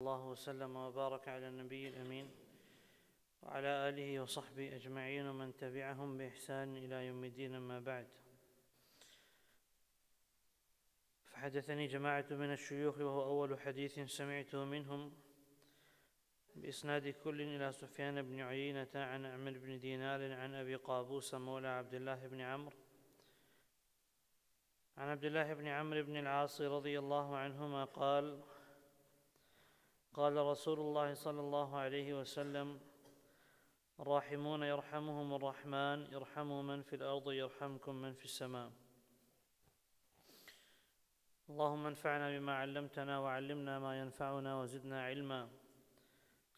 الله وسلم وبارك على النبي الأمين وعلى آله وصحبه أجمعين ومن تبعهم بإحسان إلى يوم الدين. أما بعد، فحدثني جماعة من الشيوخ وهو أول حديث سمعته منهم بإسناد كل إلى سفيان بن عيينة عن عمرو بن دينار عن أبي قابوس مولى عبد الله بن عمرو عن عبد الله بن عمرو بن العاص رضي الله عنهما قال: قال رسول الله صلى الله عليه وسلم: الراحمون يرحمهم الرحمن ارحموا من في الأرض يرحمكم من في السماء. اللهم انفعنا بما علمتنا وعلمنا ما ينفعنا وزدنا علما.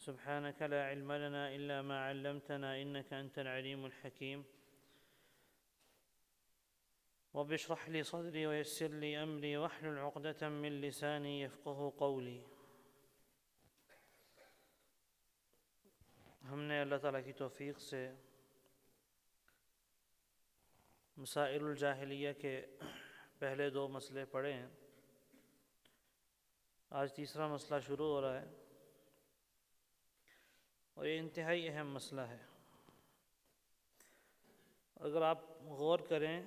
سبحانك لا علم لنا إلا ما علمتنا إنك أنت العليم الحكيم. رب اشرح لي صدري ويسر لي أمري واحلل عقدة من لساني يفقه قولي. ہم نے اللہ تعالیٰ کی توفیق سے مسائل الجاہلیہ کے پہلے 2 مسئلے پڑھے ہیں. آج تیسرا مسئلہ شروع ہو رہا ہے اور یہ انتہائی اہم مسئلہ ہے. اگر آپ غور کریں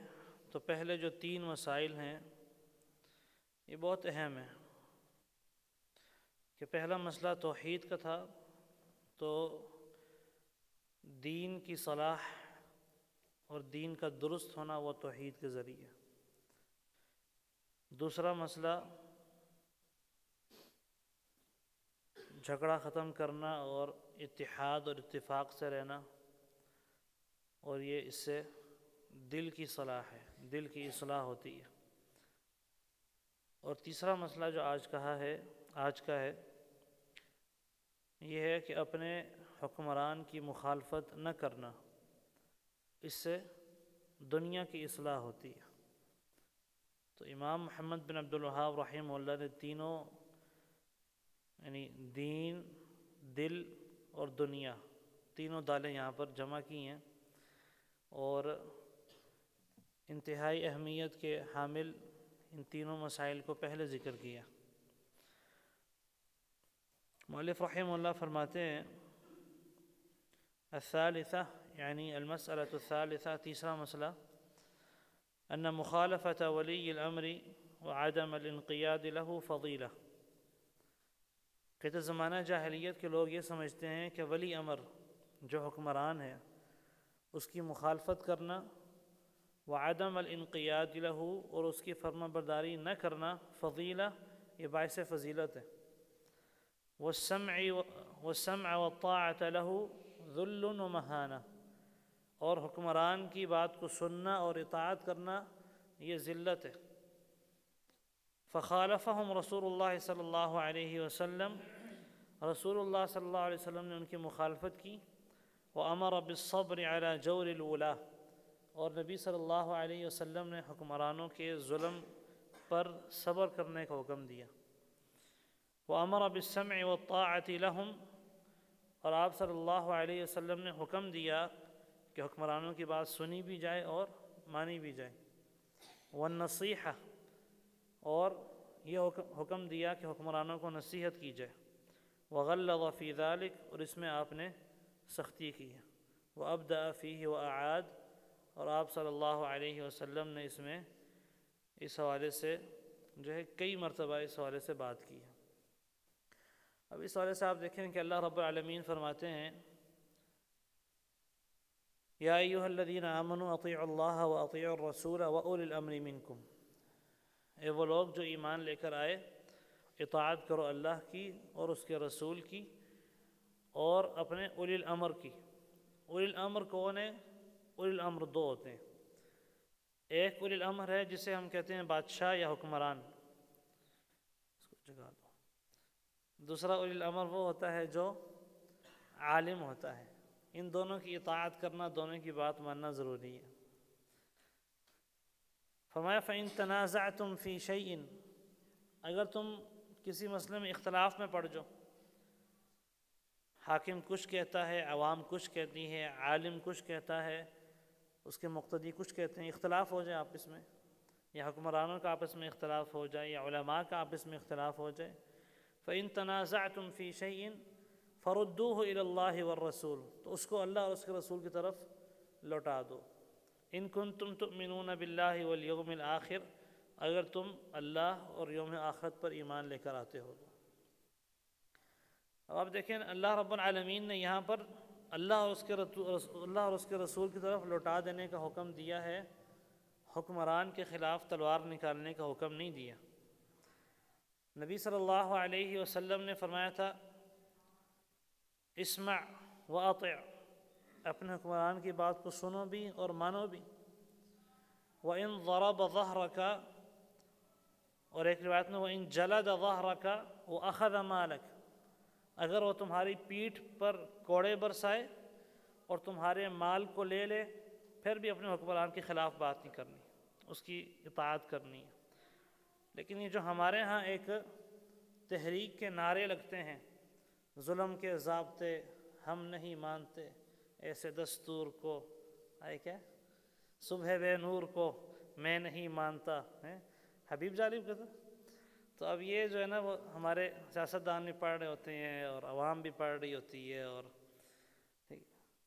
تو پہلے جو 3 مسائل ہیں یہ بہت اہم ہیں. کہ پہلا مسئلہ توحید کا تھا، تو دین کی صلاح اور دین کا درست ہونا وہ توحید کے ذریعے. دوسرا مسئلہ جھگڑا ختم کرنا اور اتحاد اور اتفاق سے رہنا، اور یہ اس سے دل کی صلاح ہے، دل کی اصلاح ہوتی ہے. اور تیسرا مسئلہ جو آج کا ہے یہ ہے کہ اپنے حکمران کی مخالفت نہ کرنا، اس سے دنیا کی اصلاح ہوتی ہے. تو امام محمد بن عبد الوہاب رحمہ اللہ نے تینوں یعنی دین، دل اور دنیا، تینوں دالیں یہاں پر جمع کی ہیں، اور انتہائی اہمیت کے حامل ان تینوں مسائل کو پہلے ذکر کیا. مؤلف رحمہ اللہ فرماتے ہیں: الثالثہ یعنی المسألة الثالثہ، تیسرا مسئلہ، ان مخالفة ولی الامر وعدم الانقیاد له فضیلہ. کہتے زمانہ جاہلیت کے لوگ یہ سمجھتے ہیں کہ ولی امر جو حکمران ہے اس کی مخالفت کرنا، وعدم الانقیاد له اور اس کی فرما برداری نہ کرنا، فضیلہ یہ باعث فضیلت ہے. والسمع والطاعة له ذل ومہانہ، اور حکمران کی بات کو سننا اور اطاعت کرنا یہ ذلت ہے. فخالفهم رسول اللہ صلی اللہ علیہ وسلم، رسول اللہ صلی اللہ علیہ وسلم نے ان کی مخالفت کی. وامر بالصبر على جور الولاة، اور نبی صلی اللہ علیہ وسلم نے حکمرانوں کے ظلم پر صبر کرنے کا حکم دیا. وامر بالسمع والطاعة لهم، اور آپ صلی اللہ علیہ وسلم نے حکم دیا کہ حکمرانوں کی بات سنی بھی جائے اور مانی بھی جائے. والنصیحہ، اور یہ حکم دیا کہ حکمرانوں کو نصیحت کی جائے. وغلظ فی ذلک، اور اس میں آپ نے سختی کی ہے. وابدأ فیہ واعاد، اور آپ صلی اللہ علیہ وسلم نے اس حوالے سے جو ہے کئی مرتبہ اس حوالے سے بات کی ہے. اب اس حوالے سے آپ دیکھیں کہ اللہ رب العالمین فرماتے ہیں: یا ایھا الذین آمنوا اطیعوا اللہ واطیعوا الرسول واولی الامر منکم. اے وہ لوگ جو ایمان لے کر آئے، اطاعت کرو اللہ کی اور اس کے رسول کی اور اپنے اولی الامر کی. اولی الامر کون ہے؟ اولی الامر 2 ہوتے ہیں. ایک اولی الامر ہے جسے ہم کہتے ہیں بادشاہ یا حکمران، اس کو جگا دو. دوسرا اولی الامر وہ ہوتا ہے جو عالم ہوتا ہے. ان دونوں کی اطاعت کرنا، دونوں کی بات ماننا ضروری ہے. فرمایا: فَإِن تَنَازَعْتُمْ فِي شَيْءٍ، اگر تم کسی مسئلے میں اختلاف میں پڑ جاؤ، حاکم کچھ کہتا ہے، عوام کچھ کہتی ہے، عالم کچھ کہتا ہے، اس کے مقتدی کچھ کہتے ہیں، اختلاف ہو جائے آپس میں، یا حکمرانوں کا آپس میں اختلاف ہو جائے یا علماء کا آپس میں اختلاف ہو جائے، فَإِن تَنَازَعْتُمْ فِي شَيْءٍ فَرُدُّوهُ إِلَى اللَّهِ وَالرَّسُولِ، تو اس کو اللہ اور اس کے رسول کی طرف لوٹا دو. ان کنتم تؤمنون باللہ والیوم الآخر، اگر تم اللہ اور یوم آخرت پر ایمان لے کر آتے ہو. اب آپ دیکھیں اللہ رب العالمین نے یہاں پر اللہ اور اس کے رسول کی طرف لوٹا دینے کا حکم دیا ہے، حکمران کے خلاف تلوار نکالنے کا حکم نہیں دیا. نبی صلی اللہ علیہ وسلم نے فرمایا تھا اسمع واطع، اپنے حکمران کی بات کو سنو بھی اور مانو بھی. وَإِن ضَرَبَ ظَهْرَكَ، اور ایک روایت میں وَإِن جَلَدَ ظَهْرَكَ وَأَخَذَ مَالَكَ، اگر وہ تمہاری پیٹھ پر کوڑے برسائے اور تمہارے مال کو لے لے، پھر بھی اپنے حکمران کے خلاف بات نہیں کرنی، اس کی اطاعت کرنی ہے. لیکن یہ جو ہمارے ہاں ایک تحریک کے نعرے لگتے ہیں، ظلم کے ضابطے ہم نہیں مانتے، ایسے دستور کو آئے کیا صبح بے نور کو میں نہیں مانتا، حبیب جالب کہتا. تو اب یہ جو ہے نا وہ ہمارے سیاستدان بھی پڑھ رہے ہوتے ہیں اور عوام بھی پڑھ رہی ہوتی ہے،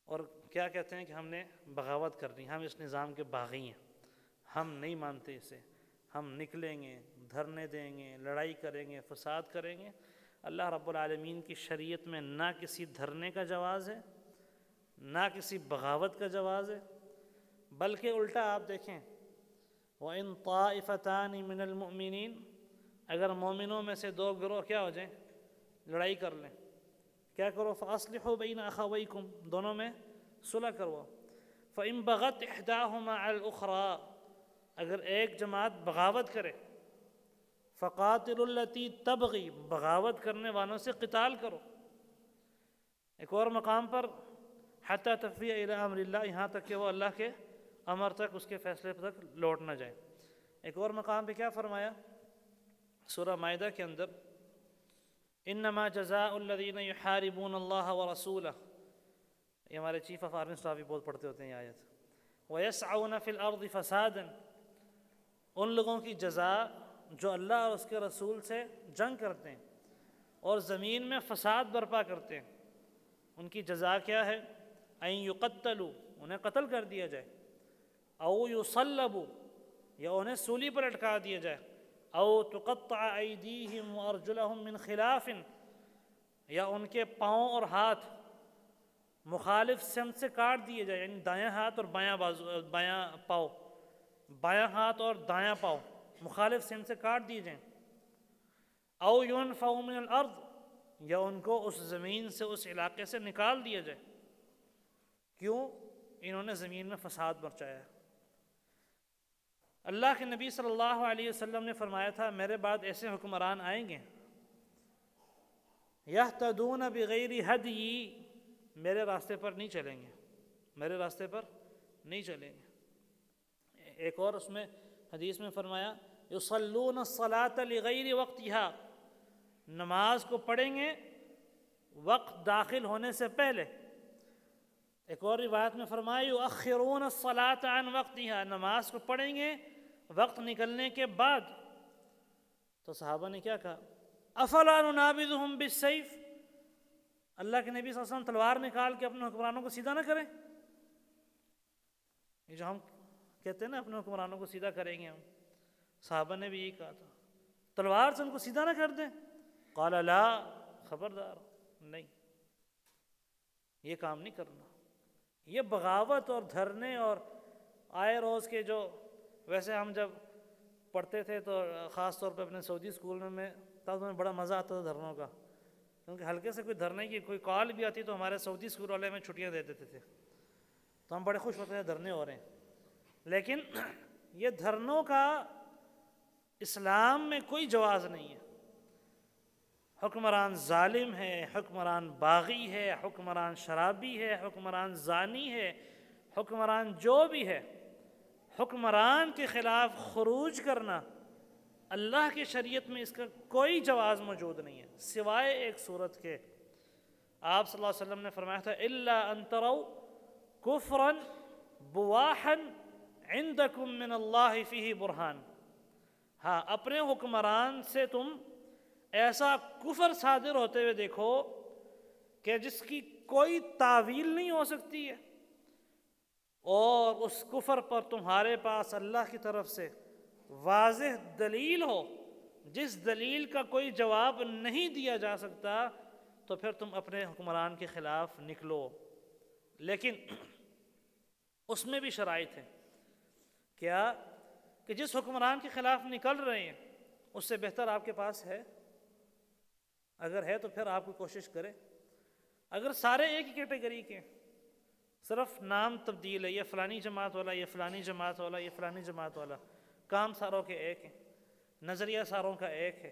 اور کیا کہتے ہیں کہ ہم نے بغاوت کرنی، ہم اس نظام کے باغی ہیں، ہم نہیں مانتے اسے، ہم نکلیں گے، دھرنے دیں گے، لڑائی کریں گے، فساد کریں گے. اللہ رب العالمین کی شریعت میں نہ کسی دھرنے کا جواز ہے، نہ کسی بغاوت کا جواز ہے، بلکہ الٹا آپ دیکھیں وَإِن طَائِفَتَانِ مِنَ الْمُؤْمِنِينَ، اگر مومنوں میں سے دو گروہ کیا ہو جائیں، لڑائی کر لیں، کیا کرو فَأَصْلِحُوا بَيْنَ أَخَوَيْكُمْ، دونوں میں صلح کرو. فَإِن بَغَتْ إِحْدَاهُمَا عَلَى الْأُخْرَى، اگر ایک جماعت بغاوت کرے، فَقَاتِلُوا الَّتِي تَبْغِي، بغاوت کرنے والوں سے قتال کرو. ایک اور مقام پر حَتَّى تَفِيَ إِلَىٰ أَمْرِ اللَّهِ، یہاں تک کہ وہ اللہ کے امر تک، اس کے فیصلے تک لوٹ نہ جائے. ایک اور مقام پہ کیا فرمایا سورہ مائدہ کے اندر، انما جزاء الذین یحاربون اللہ ورسولہ، یہ ہمارے چیف آف آرمی اسٹاف بھی بہت پڑھتے ہوتے ہیں یہ آیت، ویسعون فی الارض فسادا، ان لوگوں کی جزا جو اللہ اور اس کے رسول سے جنگ کرتے ہیں اور زمین میں فساد برپا کرتے ہیں، ان کی جزا کیا ہے؟ ان یقتلوا، انہیں قتل کر دیا جائے، او یصلبوا، یا انہیں سولی پر لٹکا دیا جائے، او تقطع ایدیہم وارجلہم من خلاف، یا ان کے پاؤں اور ہاتھ مخالف سمت سے کاٹ دیے جائے، یعنی دایاں ہاتھ اور بایاں پاؤں، بایاں ہاتھ اور دایاں پاؤں مخالف سمت سے کاٹ دیے جائیں. او ينفوا من الارض، یا ان کو اس زمین سے، اس علاقے سے نکال دیا جائے. کیوں؟ انہوں نے زمین میں فساد مچایا ہے. اللہ کے نبی صلی اللہ علیہ وسلم نے فرمایا تھا میرے بعد ایسے حکمران آئیں گے یہتدون بغیر ہدی، میرے راستے پر نہیں چلیں گے، میرے راستے پر نہیں چلیں گے. ایک اور اس میں حدیث میں فرمایا یصلون الصلاۃ لغیر وقتها، نماز کو پڑھیں گے وقت داخل ہونے سے پہلے. ایک اور روایت میں فرمایا یؤخرون الصلاۃ عن وقتها، نماز کو پڑھیں گے وقت نکلنے کے بعد. تو صحابہ نے کیا کہا؟ افلا ننابذهم بالسیف، اللہ کے نبی صلی اللہ علیہ وسلم تلوار نکال کے اپنے حکمرانوں کو سیدھا نہ کریں؟ یہ جو ہم کہتے ہیں نا اپنے حکمرانوں کو سیدھا کریں گے ہم، صحابہ نے بھی یہی کہا تھا، تلوار سے ان کو سیدھا نہ کر دیں. قال لا، خبردار نہیں، یہ کام نہیں کرنا. یہ بغاوت اور دھرنے اور آئے روز کے جو، ویسے ہم جب پڑھتے تھے تو خاص طور پہ اپنے سعودی اسکول میں تب ہمیں بڑا مزہ آتا تھا دھرنوں کا، کیونکہ ہلکے سے کوئی دھرنے کی کوئی کال بھی آتی تو ہمارے سعودی اسکول والے میں چھٹیاں دے دیتے تھے، تو ہم بڑے خوش ہوتے تھے دھرنے ہو رہے ہیں. لیکن یہ دھرنوں کا اسلام میں کوئی جواز نہیں ہے. حکمران ظالم ہے، حکمران باغی ہے، حکمران شرابی ہے، حکمران زانی ہے، حکمران جو بھی ہے، حکمران کے خلاف خروج کرنا اللہ کی شریعت میں اس کا کوئی جواز موجود نہیں ہے، سوائے ایک صورت کے. آپ صلی اللہ علیہ وسلم نے فرمایا تھا الا ان تروا کفرا بواحا عندکم من اللہ فیہ برہان، ہاں اپنے حکمران سے تم ایسا کفر صادر ہوتے ہوئے دیکھو کہ جس کی کوئی تعویل نہیں ہو سکتی ہے، اور اس کفر پر تمہارے پاس اللہ کی طرف سے واضح دلیل ہو، جس دلیل کا کوئی جواب نہیں دیا جا سکتا، تو پھر تم اپنے حکمران کے خلاف نکلو۔ لیکن اس میں بھی شرائط ہیں۔ کیا؟ کہ جس حکمران کے خلاف نکل رہے ہیں اس سے بہتر آپ کے پاس ہے؟ اگر ہے تو پھر آپ کو کوشش کرے۔ اگر سارے ایک ہی کیٹیگری کے، صرف نام تبدیل ہے، یہ فلانی جماعت والا، یہ فلانی جماعت والا، یہ فلانی جماعت والا، کام ساروں کے ایک ہیں، نظریہ ساروں کا ایک ہے،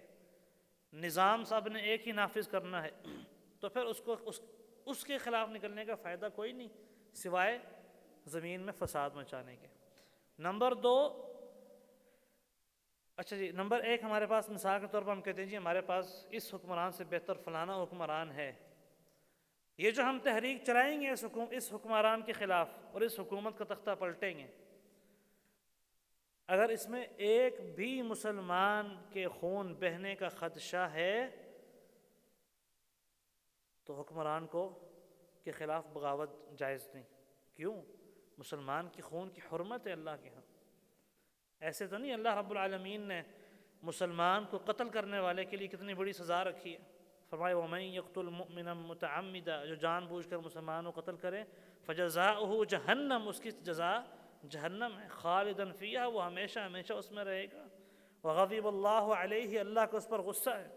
نظام سب نے ایک ہی نافذ کرنا ہے، تو پھر اس کے خلاف نکلنے کا فائدہ کوئی نہیں سوائے زمین میں فساد مچانے کے۔ نمبر 2، اچھا جی، نمبر 1 ہمارے پاس مثال کے طور پر ہم کہتے ہیں جی ہمارے پاس اس حکمران سے بہتر فلانا حکمران ہے۔ یہ جو ہم تحریک چلائیں گے اس حکمران کے خلاف اور اس حکومت کا تختہ پلٹیں گے، اگر اس میں ایک بھی مسلمان کے خون بہنے کا خدشہ ہے تو حکمران کے خلاف بغاوت جائز نہیں۔ کیوں؟ مسلمان کی خون کی حرمت ہے اللہ کے ہاں۔ ایسے تو نہیں اللہ رب العالمین نے مسلمان کو قتل کرنے والے کے لیے کتنی بڑی سزا رکھی ہے۔ فرمایا وَمَن يَقْتُلْ مُؤْمِنًا مُتَعَمِّدًا، جو جان بوجھ کر مسلمانوں کو قتل کرے، فَجَزَاؤُهُ جَہَنَّمُ، اس کی جزا جہنم ہے، خالداً فیہا، وہ ہمیشہ ہمیشہ اس میں رہے گا، وَغَضِبَ اللَّهُ عَلَيْهِ، اللہ کو اس پر غصہ ہے۔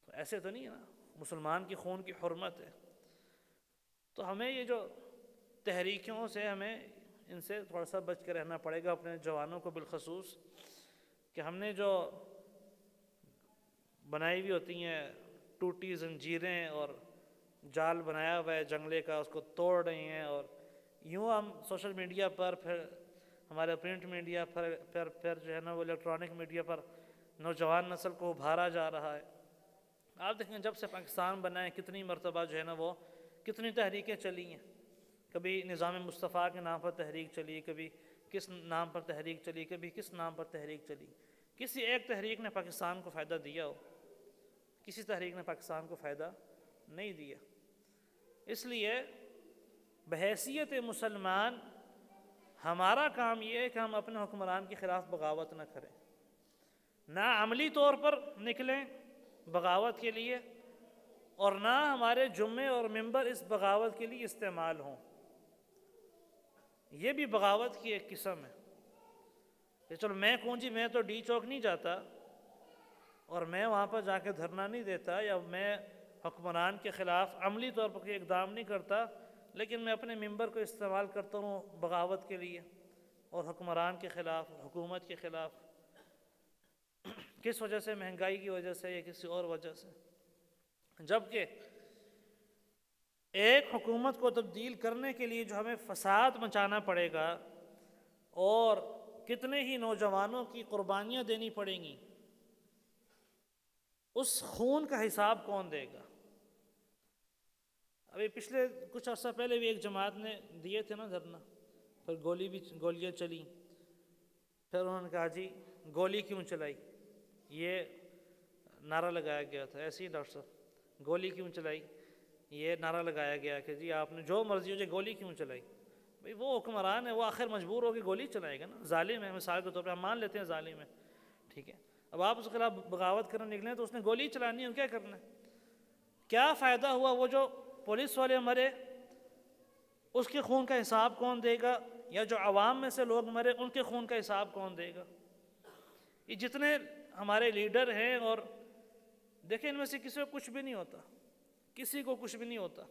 تو ایسے تو نہیں ہے نا، مسلمان کی خون کی حرمت ہے۔ تو ہمیں یہ جو تحریکوں سے ہمیں ان سے تھوڑا سا بچ کے رہنا پڑے گا، اپنے جوانوں کو بالخصوص، کہ ہم نے جو بنائی ہوئی ہوتی ہیں ٹوٹی زنجیریں اور جال بنایا ہوا ہے جنگلے کا، اس کو توڑ رہے ہیں، اور یوں ہم سوشل میڈیا پر، پھر ہمارے پرنٹ میڈیا پر، پھر جو ہے نا وہ الیکٹرانک میڈیا پر نوجوان نسل کو ابھارا جا رہا ہے۔ آپ دیکھیں جب سے پاکستان بنا ہے کتنی مرتبہ جو ہے نا وہ کتنی تحریکیں چلی ہیں، کبھی نظام مصطفیٰ کے نام پر تحریک چلی، کبھی کس نام پر تحریک چلی، کبھی کس نام پر تحریک چلی۔ کسی ایک تحریک نے پاکستان کو فائدہ دیا ہو؟ کسی تحریک نے پاکستان کو فائدہ نہیں دیا۔ اس لیے بحیثیت مسلمان ہمارا کام یہ ہے کہ ہم اپنے حکمران کے خلاف بغاوت نہ کریں، نہ عملی طور پر نکلیں بغاوت کے لیے، اور نہ ہمارے جمعے اور ممبر اس بغاوت کے لیے استعمال ہوں۔ یہ بھی بغاوت کی ایک قسم ہے کہ چلو میں کون جی، میں تو ڈی چوک نہیں جاتا اور میں وہاں پر جا کے دھرنا نہیں دیتا، یا میں حکمران کے خلاف عملی طور پر کوئی اقدام نہیں کرتا، لیکن میں اپنے ممبر کو استعمال کرتا ہوں بغاوت کے لیے اور حکمران کے خلاف، حکومت کے خلاف۔ کس وجہ سے؟ مہنگائی کی وجہ سے یا کسی اور وجہ سے۔ جبکہ ایک حکومت کو تبدیل کرنے کے لیے جو ہمیں فساد مچانا پڑے گا اور کتنے ہی نوجوانوں کی قربانیاں دینی پڑیں گی، اس خون کا حساب کون دے گا؟ ابھی پچھلے کچھ عرصہ پہلے بھی ایک جماعت نے دیے تھے نا دھرنا، پھر گولیاں چلیں، پھر انہوں نے کہا جی گولی کیوں چلائی؟ یہ نعرہ لگایا گیا تھا، ایسے ہی ڈاکٹر صاحب گولی کیوں چلائی؟ یہ نعرہ لگایا گیا کہ جی آپ نے جو مرضی ہو جائے گولی کیوں چلائی؟ بھئی وہ حکمران ہے، وہ آخر مجبور ہو کے گولی چلائے گا نا، ظالم ہے، مثال کے طور پہ ہم مان لیتے ہیں ظالم ہے، ٹھیک ہے، اب آپ اس کے خلاف بغاوت کرنے نکلیں تو اس نے گولی چلانی ہے، کیا کرنا ہے؟ کیا فائدہ ہوا؟ وہ جو پولیس والے مرے اس کے خون کا حساب کون دے گا؟ یا جو عوام میں سے لوگ مرے ان کے خون کا حساب کون دے گا؟ یہ جتنے ہمارے لیڈر ہیں، اور دیکھیں ان میں سے کسی کو کچھ بھی نہیں ہوتا، کسی کو کچھ بھی نہیں ہوتا۔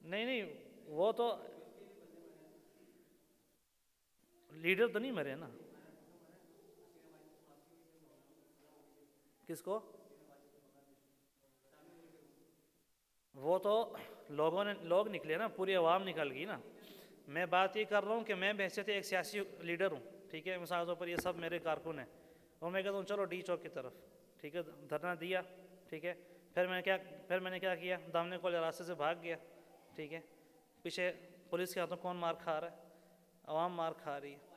نہیں وہ تو لیڈر تو نہیں مرے نا۔ کس کو؟ وہ تو لوگ نکلے نا، پوری عوام نکل گئی نا۔ میں بات یہ کر رہا ہوں کہ میں بحیثیت ایک سیاسی لیڈر ہوں، ٹھیک ہے، مثال طور پر یہ سب میرے کارکن ہیں، اور میں کہتا ہوں چلو ڈی چوک کی طرف، ٹھیک ہے، دھرنا دیا، ٹھیک ہے، پھر میں نے کیا کیا؟ دامنے کو راستے سے بھاگ گیا، ٹھیک ہے، پیچھے پولیس کے ہاتھوں کون مار کھا رہا ہے؟ عوام مار کھا رہی ہے۔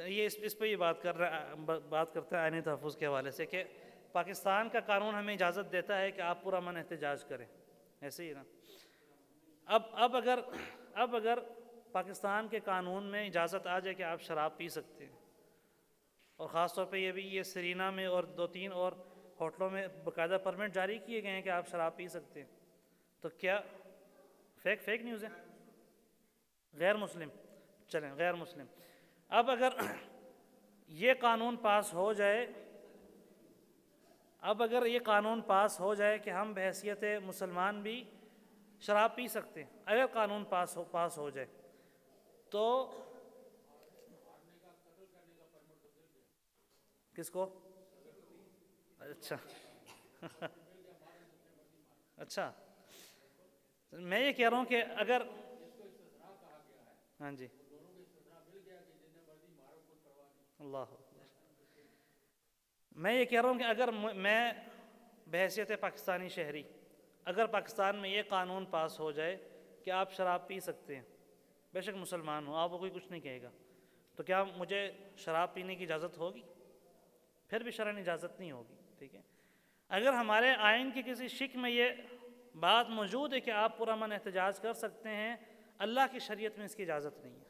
یہ اس پہ یہ بات کرتا ہے آئینی تحفظ کے حوالے سے کہ پاکستان کا قانون ہمیں اجازت دیتا ہے کہ آپ پورا من احتجاج کریں، ایسے ہی نا؟ اب اگر پاکستان کے قانون میں اجازت آ جائے کہ آپ شراب پی سکتے ہیں، اور خاص طور پہ یہ سرینا میں اور 2-3 اور ہوٹلوں میں باقاعدہ پرمٹ جاری کیے گئے ہیں کہ آپ شراب پی سکتے ہیں، تو کیا فیک نیوز ہے؟ غیر مسلم، چلیں غیر مسلم، اب اگر یہ قانون پاس ہو جائے کہ ہم بحیثیت مسلمان بھی شراب پی سکتے ہیں، اگر قانون پاس ہو جائے تو کس کو؟ اچھا میں یہ کہہ رہا ہوں کہ اگر ہاں جی اللہ، میں یہ کہہ رہا ہوں کہ اگر میں بحیثیت پاکستانی شہری، اگر پاکستان میں یہ قانون پاس ہو جائے کہ آپ شراب پی سکتے ہیں، بے شک مسلمان ہوں، آپ کو کوئی کچھ نہیں کہے گا، تو کیا مجھے شراب پینے کی اجازت ہوگی؟ پھر بھی شرعاً اجازت نہیں ہوگی، ٹھیک ہے؟ اگر ہمارے آئین کی کسی شک میں یہ بات موجود ہے کہ آپ پرامن احتجاج کر سکتے ہیں، اللہ کی شریعت میں اس کی اجازت نہیں ہے،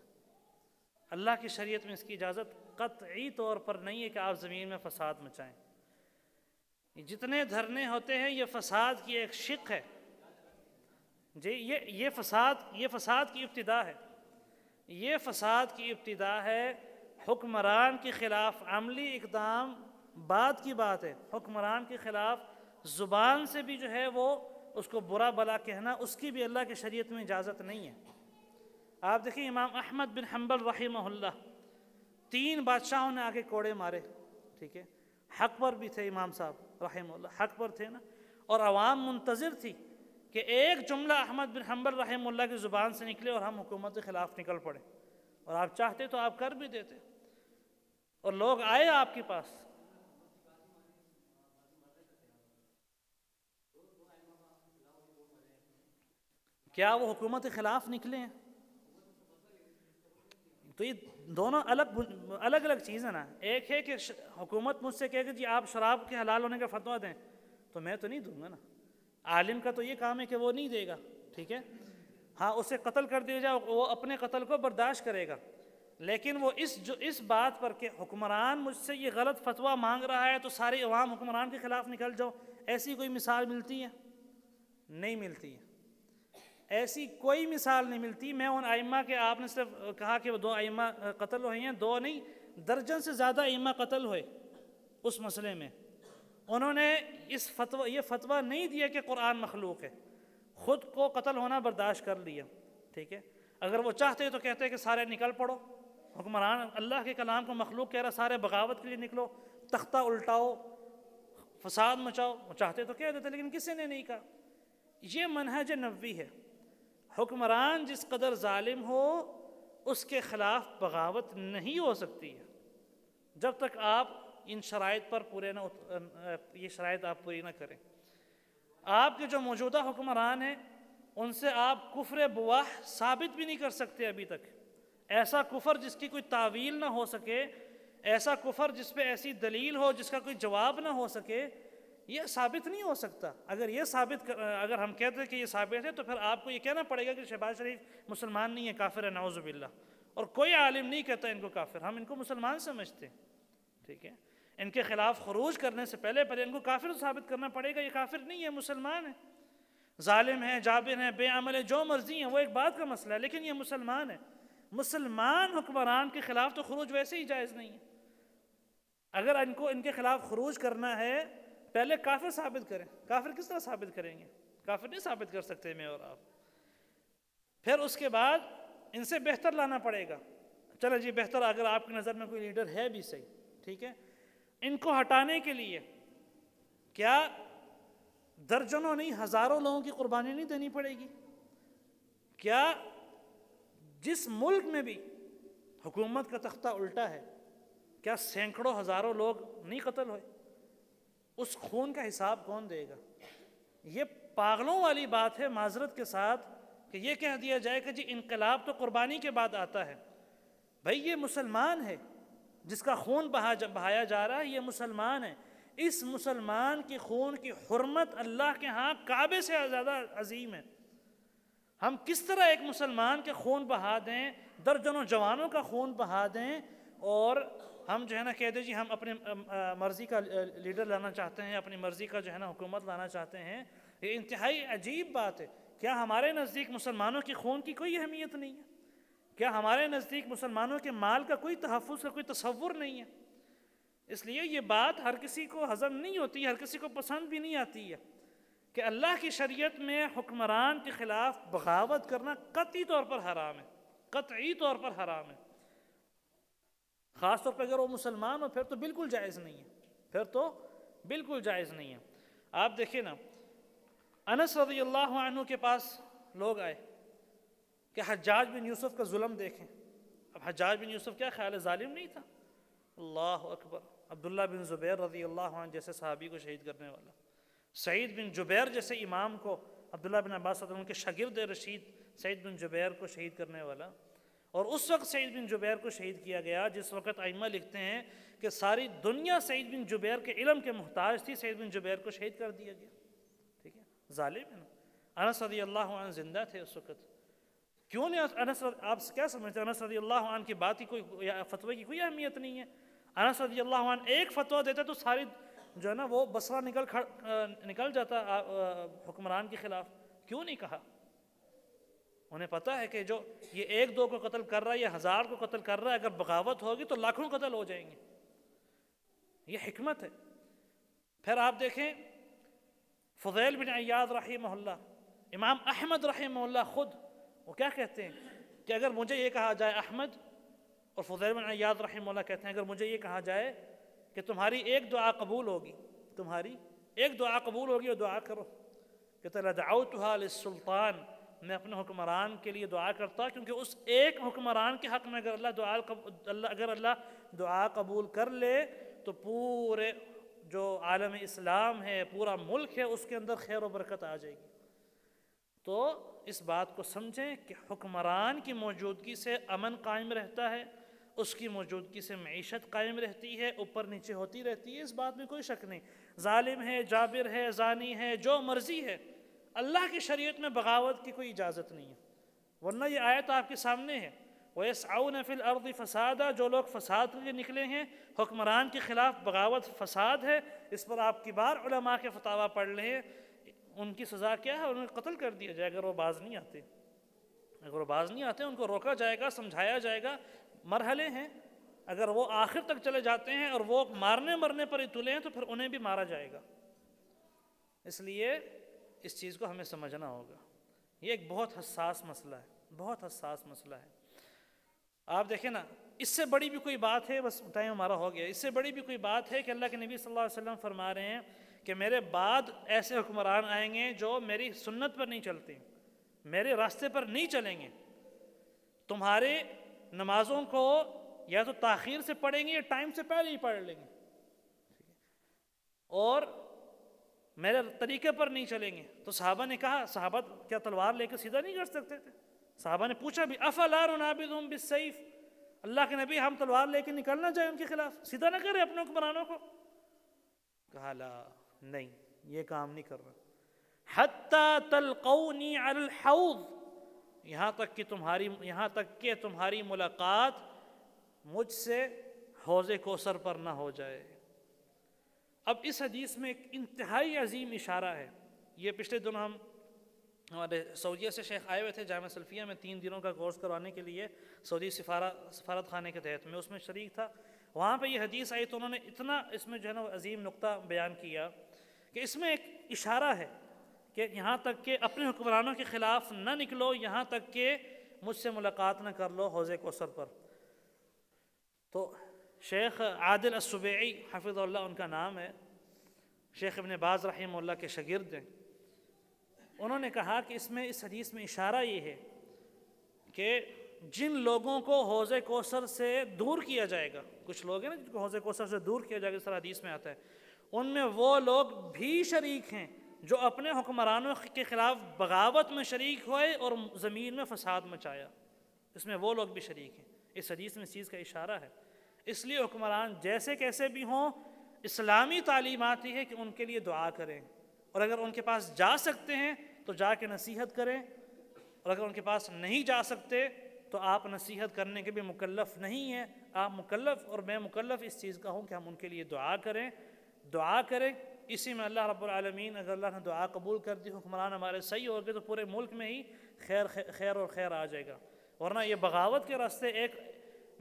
اللہ کی شریعت میں اس کی اجازت قطعی طور پر نہیں ہے کہ آپ زمین میں فساد مچائیں۔ جتنے دھرنے ہوتے ہیں یہ فساد کی ایک شق ہے جی، یہ فساد کی ابتدا ہے، یہ فساد کی ابتدا ہے۔ حکمران کے خلاف عملی اقدام بعد کی بات ہے، حکمران کے خلاف زبان سے بھی جو ہے وہ اس کو برا بلا کہنا، اس کی بھی اللہ کی شریعت میں اجازت نہیں ہے۔ آپ دیکھیں امام احمد بن حنبل رحمہ اللہ، 3 بادشاہوں نے آگے کوڑے مارے، ٹھیک ہے؟ حق پر بھی تھے امام صاحب رحمہ اللہ، حق پر تھے نا، اور عوام منتظر تھی کہ ایک جملہ احمد بن حنبل رحمہ اللہ کی زبان سے نکلے اور ہم حکومت کے خلاف نکل پڑے، اور آپ چاہتے تو آپ کر بھی دیتے، اور لوگ آئے آپ کے پاس۔ کیا وہ حکومت کے خلاف نکلے ہیں؟ تو یہ دونوں الگ چیز ہے نا۔ ایک ہے کہ حکومت مجھ سے کہے کہ جی آپ شراب کے حلال ہونے کا فتویٰ دیں، تو میں تو نہیں دوں گا نا، عالم کا تو یہ کام ہے کہ وہ نہیں دے گا، ٹھیک ہے؟ ہاں اسے قتل کر دیا جائے، وہ اپنے قتل کو برداشت کرے گا، لیکن وہ اس بات پر کہ حکمران مجھ سے یہ غلط فتویٰ مانگ رہا ہے تو ساری عوام حکمران کے خلاف نکل جاؤ، ایسی کوئی مثال ملتی ہے؟ نہیں ملتی ہے، ایسی کوئی مثال نہیں ملتی۔ میں ان ائمہ کے، آپ نے صرف کہا کہ وہ 2 ائمہ قتل ہوئے ہیں، 2 نہیں درجن سے زیادہ ائمہ قتل ہوئے اس مسئلے میں۔ انہوں نے یہ فتویٰ نہیں دیا کہ قرآن مخلوق ہے، خود کو قتل ہونا برداشت کر لیا، ٹھیک ہے؟ اگر وہ چاہتے تو کہتے کہ سارے نکل پڑو، حکمران اللہ کے کلام کو مخلوق کہہ رہا، سارے بغاوت کے لیے نکلو، تختہ الٹاؤ، فساد مچاؤ، وہ چاہتے تو کہہ دیتے، لیکن کسی نے نہیں کہا۔ یہ منہج نبوی ہے، حکمران جس قدر ظالم ہو اس کے خلاف بغاوت نہیں ہو سکتی ہے جب تک آپ ان شرائط پر یہ شرائط آپ پوری نہ کریں۔ آپ کے جو موجودہ حکمران ہیں ان سے آپ کفر بواح ثابت بھی نہیں کر سکتے ابھی تک، ایسا کفر جس کی کوئی تعویل نہ ہو سکے، ایسا کفر جس پہ ایسی دلیل ہو جس کا کوئی جواب نہ ہو سکے، یہ ثابت نہیں ہو سکتا۔ اگر ہم کہتے ہیں کہ یہ ثابت ہے تو پھر آپ کو یہ کہنا پڑے گا کہ شہباز شریف مسلمان نہیں ہے، کافر ہے، نعوذ باللہ، اور کوئی عالم نہیں کہتا ان کو کافر، ہم ان کو مسلمان سمجھتے ہیں، ٹھیک ہے؟ ان کے خلاف خروج کرنے سے پہلے ان کو کافر ثابت کرنا پڑے گا، یہ کافر نہیں ہے، مسلمان ہے، ظالم ہے، جابر ہے، بے عمل ہے، جو مرضی ہیں، وہ ایک بات کا مسئلہ ہے، لیکن یہ مسلمان ہے۔ مسلمان حکمران کے خلاف تو خروج ویسے ہی جائز نہیں ہے۔ اگر ان کے خلاف خروج کرنا ہے پہلے کافر ثابت کریں۔ کافر کس طرح ثابت کریں گے؟ کافر نہیں ثابت کر سکتے میں اور آپ۔ پھر اس کے بعد ان سے بہتر لانا پڑے گا۔ چلو جی بہتر، اگر آپ کی نظر میں کوئی لیڈر ہے بھی صحیح، ٹھیک ہے، ان کو ہٹانے کے لیے کیا درجنوں نہیں ہزاروں لوگوں کی قربانی نہیں دینی پڑے گی؟ کیا جس ملک میں بھی حکومت کا تختہ الٹا ہے، کیا سینکڑوں ہزاروں لوگ نہیں قتل ہوئے؟ اس خون کا حساب کون دے گا؟ یہ پاگلوں والی بات ہے معذرت کے ساتھ کہ یہ کہہ دیا جائے کہ جی انقلاب تو قربانی کے بعد آتا ہے۔ بھائی یہ مسلمان ہے، جس کا خون بہایا جا رہا ہے یہ مسلمان ہے. اس مسلمان کے خون کی حرمت اللہ کے ہاں کعبے سے زیادہ عظیم ہے. ہم کس طرح ایک مسلمان کے خون بہا دیں، درجنوں جوانوں کا خون بہا دیں، اور ہم جو ہے نا کہہ دیں جی ہم اپنی مرضی کا لیڈر لانا چاہتے ہیں، اپنی مرضی کا جو ہے نا حکومت لانا چاہتے ہیں. یہ انتہائی عجیب بات ہے. کیا ہمارے نزدیک مسلمانوں کے خون کی کوئی اہمیت نہیں ہے؟ کیا ہمارے نزدیک مسلمانوں کے مال کا کوئی تحفظ کا کوئی تصور نہیں ہے؟ اس لیے یہ بات ہر کسی کو ہضم نہیں ہوتی، ہر کسی کو پسند بھی نہیں آتی ہے کہ اللہ کی شریعت میں حکمران کے خلاف بغاوت کرنا قطعی طور پر حرام ہے، قطعی طور پر حرام ہے. خاص طور پہ اگر وہ مسلمان ہو پھر تو بالکل جائز نہیں ہے، پھر تو بالکل جائز نہیں ہے. آپ دیکھیں نا، انس رضی اللہ عنہ کے پاس لوگ آئے کہ حجاج بن یوسف کا ظلم دیکھیں. اب حجاج بن یوسف کیا خیال ہے، ظالم نہیں تھا؟ اللہ اکبر. عبداللہ بن زبیر رضی اللہ عنہ جیسے صحابی کو شہید کرنے والا، سعید بن جبیر جیسے امام کو، عبداللہ بن عباس رضی اللہ عنہ کے شاگرد رشید سعید بن جبیر کو شہید کرنے والا. اور اس وقت سعید بن جبیر کو شہید کیا گیا جس وقت ائمہ لکھتے ہیں کہ ساری دنیا سعید بن جبیر کے علم کے محتاج تھی، سعید بن جبیر کو شہید کر دیا گیا. ٹھیک ہے، ظالم ہے نا. انس رضی اللہ عنہ زندہ تھے اس وقت. کیوں نہیں آپ کیا سمجھتے ہیں انس رضی اللہ عنہ کی بات کی کوئی فتوی کی کوئی اہمیت نہیں ہے؟ انس رضی اللہ عنہ ایک فتویٰ دیتا تو ساری جو ہے نا وہ بصرہ نکل جاتا حکمران کے خلاف. کیوں نہیں کہا؟ انہیں پتہ ہے کہ جو یہ ایک دو کو قتل کر رہا ہے یا 1000 کو قتل کر رہا ہے، اگر بغاوت ہوگی تو لاکھوں قتل ہو جائیں گے. یہ حکمت ہے. پھر آپ دیکھیں فضیل بن عیاض رحمہ اللہ، امام احمد رحمہ اللہ خود وہ کیا کہتے ہیں کہ اگر مجھے یہ کہا جائے، احمد اور فضیل بن عیاض رحمہ اللہ کہتے ہیں اگر مجھے یہ کہا جائے کہ تمہاری ایک دعا قبول ہوگی، تمہاری ایک دعا قبول ہوگی اور دعا کرو، کہتے ہیں لدعوتها للسلطان، میں اپنے حکمران کے لیے دعا کرتا، کیونکہ اس ایک حکمران کے حق میں اگر اللہ دعا قبول کر لے تو پورے جو عالم اسلام ہے، پورا ملک ہے، اس کے اندر خیر و برکت آ جائے گی. تو اس بات کو سمجھیں کہ حکمران کی موجودگی سے امن قائم رہتا ہے، اس کی موجودگی سے معیشت قائم رہتی ہے، اوپر نیچے ہوتی رہتی ہے، اس بات میں کوئی شک نہیں. ظالم ہے، جابر ہے، زانی ہے، جو مرضی ہے، اللہ کی شریعت میں بغاوت کی کوئی اجازت نہیں ہے. ورنہ یہ آیت آپ کے سامنے ہے، وَيَسْعَوْنَ فِي الْأَرْضِ فَسَادًا، جو لوگ فساد کے لیے نکلے ہیں، حکمران کے خلاف بغاوت فساد ہے. اس پر آپ کی بار علماء کے فتاویٰ پڑھ لیں، ان کی سزا کیا ہے؟ انہیں قتل کر دیا جائے اگر وہ باز نہیں آتے. اگر وہ باز نہیں آتے ان کو روکا جائے گا، سمجھایا جائے گا. مرحلے ہیں، اگر وہ آخر تک چلے جاتے ہیں اور وہ مرنے پر ہی تلے ہیں تو پھر انہیں بھی مارا جائے گا. اس لیے اس چیز کو ہمیں سمجھنا ہوگا. یہ ایک بہت حساس مسئلہ ہے، بہت حساس مسئلہ ہے. آپ دیکھیں نا، اس سے بڑی بھی کوئی بات ہے، بس ٹائم ہمارا ہو گیا، اس سے بڑی بھی کوئی بات ہے کہ اللہ کے نبی صلی اللہ علیہ وسلم فرما رہے ہیں کہ میرے بعد ایسے حکمران آئیں گے جو میری سنت پر نہیں چلتے، میرے راستے پر نہیں چلیں گے. تمہارے نمازوں کو یا تو تاخیر سے پڑھیں گے یا ٹائم سے پہلے ہی پڑھ لیں گے، اور میرے طریقے پر نہیں چلیں گے. تو صحابہ نے کہا، صحابہ کیا تلوار لے کے سیدھا نہیں کر سکتے تھے؟ صحابہ نے پوچھا بھی، افلا ننابذهم بالسیف، اللہ کے نبی ہم تلوار لے کے نکلنا چاہیں ان کے خلاف، سیدھا نہ کریں اپنے حکمرانوں کو؟ کہا لا، نہیں، یہ کام نہیں کر رہا. حتی تلقونی علی الحوض، یہاں تک کہ تمہاری ملاقات مجھ سے حوض کوثر پر نہ ہو جائے. اب اس حدیث میں ایک انتہائی عظیم اشارہ ہے. یہ پچھلے دنوں ہم ہمارے سعودیہ سے شیخ آئے ہوئے تھے جامعہ سلفیہ میں 3 دنوں کا کورس کروانے کے لیے سعودی سفارت خانے کے تحت، میں اس میں شریک تھا. وہاں پہ یہ حدیث آئی تو انہوں نے اتنا اس میں جو ہے نا عظیم نقطہ بیان کیا کہ اس میں ایک اشارہ ہے کہ یہاں تک کہ اپنے حکمرانوں کے خلاف نہ نکلو، یہاں تک کہ مجھ سے ملاقات نہ کر لو حوض کوثر پر. تو شیخ عادل السبیعی حفظ اللہ ان کا نام ہے، شیخ ابن باز رحمہ اللہ کے شاگرد ہیں. انہوں نے کہا کہ اس حدیث میں اشارہ یہ ہے کہ جن لوگوں کو حوض کوثر سے دور کیا جائے گا، کچھ لوگ ہیں نا جن کو حوض کوثر سے دور کیا جائے گا، اس طرح حدیث میں آتا ہے، ان میں وہ لوگ بھی شریک ہیں جو اپنے حکمرانوں کے خلاف بغاوت میں شریک ہوئے اور زمین میں فساد مچایا. اس میں وہ لوگ بھی شریک ہیں. اس حدیث میں اس چیز کا اشارہ ہے. اس لیے حکمران جیسے کیسے بھی ہوں، اسلامی تعلیمات یہ ہے کہ ان کے لیے دعا کریں، اور اگر ان کے پاس جا سکتے ہیں تو جا کے نصیحت کریں، اور اگر ان کے پاس نہیں جا سکتے تو آپ نصیحت کرنے کے بھی مکلف نہیں ہیں، آپ مکلف اور میں مکلف اس چیز کا ہوں کہ ہم ان کے لیے دعا کریں۔ اسی میں اللہ رب العالمین، اگر اللہ نے دعا قبول کر دی، حکمران ہمارے صحیح ہو گئے، تو پورے ملک میں ہی خیر اور خیر آ جائے گا۔ ورنہ یہ بغاوت کے راستے،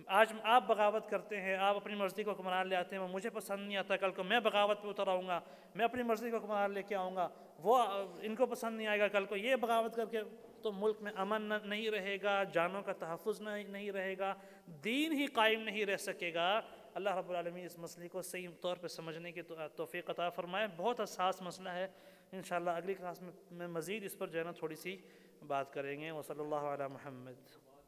آج آپ بغاوت کرتے ہیں، آپ اپنی مرضی کو حکمران لے آتے ہیں، وہ مجھے پسند نہیں آتا، کل کو میں بغاوت پہ اتر آؤں گا، میں اپنی مرضی کو حکمران لے کے آؤں گا، وہ ان کو پسند نہیں آئے گا، کل کو یہ بغاوت کر کے، تو ملک میں امن نہیں رہے گا، جانوں کا تحفظ نہیں رہے گا، دین ہی قائم نہیں رہ سکے گا۔ اللہ رب العالمین اس مسئلے کو صحیح طور پہ سمجھنے کی توفیق عطا فرمائے۔ بہت حساس مسئلہ ہے، انشاءاللہ اگلی کلاس میں مزید اس پر جو ہے نا تھوڑی سی بات کریں گے۔ وصلی اللہ علی محمد۔